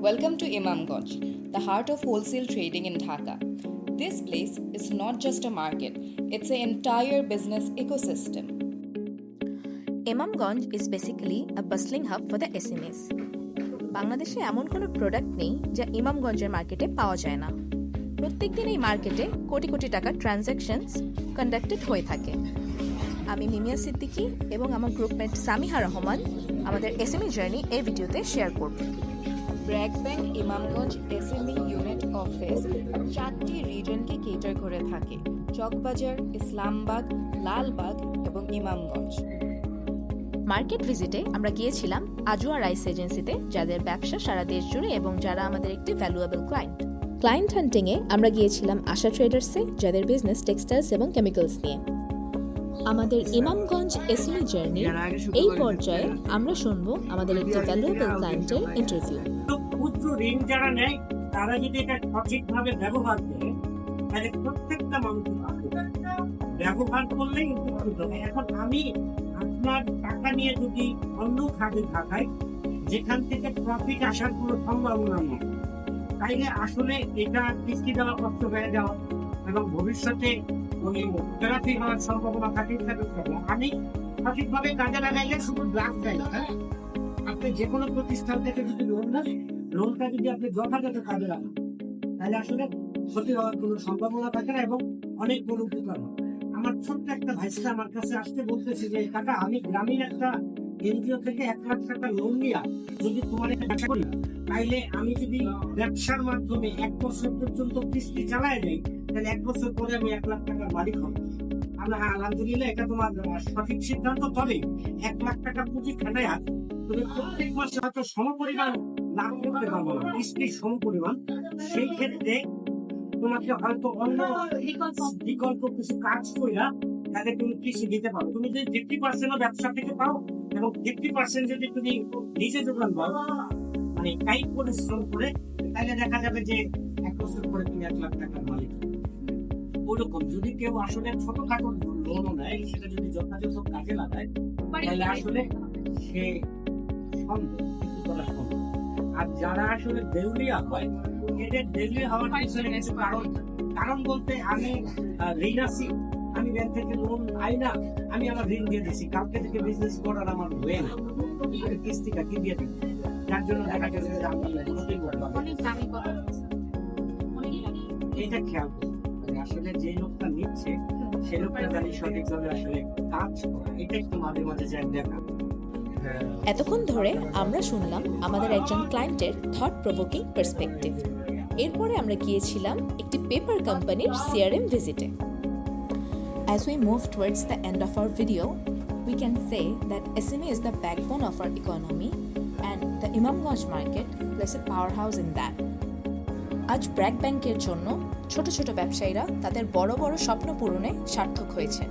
Welcome to Imamganj, the heart of wholesale trading in Dhaka. This place is not just a market, it's an entire business ecosystem. Imamganj is basically a bustling hub for the SMEs. বাংলাদেশে এমন কোনো product নেই যা ইমামগঞ্জের মার্কেটে পাওয়া যায় না। প্রত্যেকদিন এই মার্কেটে কোটি কোটি টাকার ট্রানজ্যাকশনস কন্ডাক্টেড হয়ে থাকে। আমি মিমিয়া সিদ্দিকী এবং আমার গ্রুপমেট সামিহা রহমান আমাদের এসএমই জার্নি এই ভিডিওতে শেয়ার করব। BRAC bank Imamganj SME unit office 4টি রিজনকে কেটার করে থাকে: চকবাজার, ইসলামবাগ, লালবাগ এবং ইমামগঞ্জ। মার্কেট ভিজিটে আমরা গিয়েছিলাম আজুয়া রাইস এজেন্সিতে, যাদের ব্যবসা সারা দেশ জুড়ে এবং যারা আমাদের একটি ভ্যালুয়েবল ক্লায়েন্ট। ক্লায়েন্ট হান্টিংয়ে আমরা গিয়েছিলাম আশা ট্রেডার্সে, যাদের বিজনেস টেক্সটাইলস এবং কেমিক্যালস নিয়ে। আমাদের ইমামগঞ্জ এসএমই জার্নি এই পর্যায়ে আমরা শুনবো আমাদের একটি ভ্যালুয়েবল ক্লায়েন্টের ইন্টারভিউ। ক্ষুদ্র ঋণ যারা নেয় তারা যদি এটা সঠিকভাবে ব্যবহার করে তাহলে প্রত্যেকটা মানুষ ব্যবহার করলেই উপকৃত হবে। এখন আমি আপনার টাকা নিয়ে যদি অন্য খাতে থাকাই যেখান থেকে প্রফিট আসার কোনো সম্ভাবনা নেই, তাইলে আসলে এটা কিস্তি দেওয়া কষ্ট হয়ে যাওয়া এবং ভবিষ্যতে ফেরাফি হওয়ার সম্ভাবনা থাকে। আমি সঠিকভাবে কাজে লাগাইলে শুধু লাভ দেয় না। আপনি যে কোনো প্রতিষ্ঠান থেকে যদি লোন নেন, লোনটা যদি আপনি যথাযথ কাজে লাগান তাহলে আসলে ক্ষতি হওয়ার কোনো সম্ভাবনা থাকে না এবং অনেক বড় উপকার হয়। আমার ছোট্ট একটা ভাইসা আমার কাছে আসতে বলতেছে যে কাকা, আমি গ্রামীণ একটা এনজিও থেকে 1 লাখ টাকা লোন নিয়ে যদি তোমার একটা ব্যবসা করি, তাইলে আমি যদি ব্যবসার মাধ্যমে 1 বছর পর্যন্ত কিস্তি চালায় যাই, তাহলে 1 বছর পরে আমি 1 লাখ টাকার মালিক হব। আমরা আলহামদুলিল্লাহ, এটা তোমার সঠিক সিদ্ধান্ত। তবে 1 লাখ টাকা পুঁজি খাটায় তুমি প্রত্যেক মাসে হয়তো সমপরিমাণ লাভ করতে পারবো না, কিস্তির সমপরিমাণ। সেই ক্ষেত্রে তোমাকে হয়তো অন্য বিকল্প কিছু কাজ কইরা তাহলে তুমি কৃষি দিতে পারো। তুমি যদি 50% ব্যবসা থেকে পাও এবং 50% যদি তুমি নিজে যোগান পাও, মানে কায়িক পরিশ্রম করে, তাহলে দেখা যাবে যে 1 বছর পরে তুমি 1 লাখ টাকার মালিক। ওরকম যদি কেউ আসলে ছোটখাটো লোনও নেয়, সেটা যদি যথাযথ কাজে লাগায় তাহলে আসলে সে সম্ভব, কিছু করা সম্ভব। আর যারা আসলে দেউলিয়া হয়, এদের দেউলিয়া হওয়ার পিছনে কিছু কারণ বলতে, আমি ঋণ আছি, আমি ব্যাংক থেকে লোন পাই না, আমি আমার ঋণ দিয়ে দিচ্ছি, কালকে থেকে বিজনেস করার আমার হয়ে না, কিস্তিটা কি দিয়ে দিই, যার জন্য দেখা গেছে যে আমি এটা খেয়াল করি। আসলে যে লোকটা নিচ্ছে সে লোকটা জানি সঠিকভাবে আসলে কাজ করে, এটা একটু মাঝে মাঝে যায় দেখা। এতক্ষণ ধরে আমরা শুনলাম আমাদের একজন ক্লায়েন্টের থট প্রভোকিং পার্সপেক্টিভ। এরপরে আমরা গিয়েছিলাম একটি পেপার কোম্পানির CRM ভিজিটে। As we move towards the end of our video, we can say that SME is the backbone of our economy and the Imamganj market plays a powerhouse in that. আজ ব্র্যাক ব্যাংকের জন্য ছোট ছোট ব্যবসায়ীরা তাদের বড় বড় স্বপ্ন পূরণে সার্থক হয়েছে।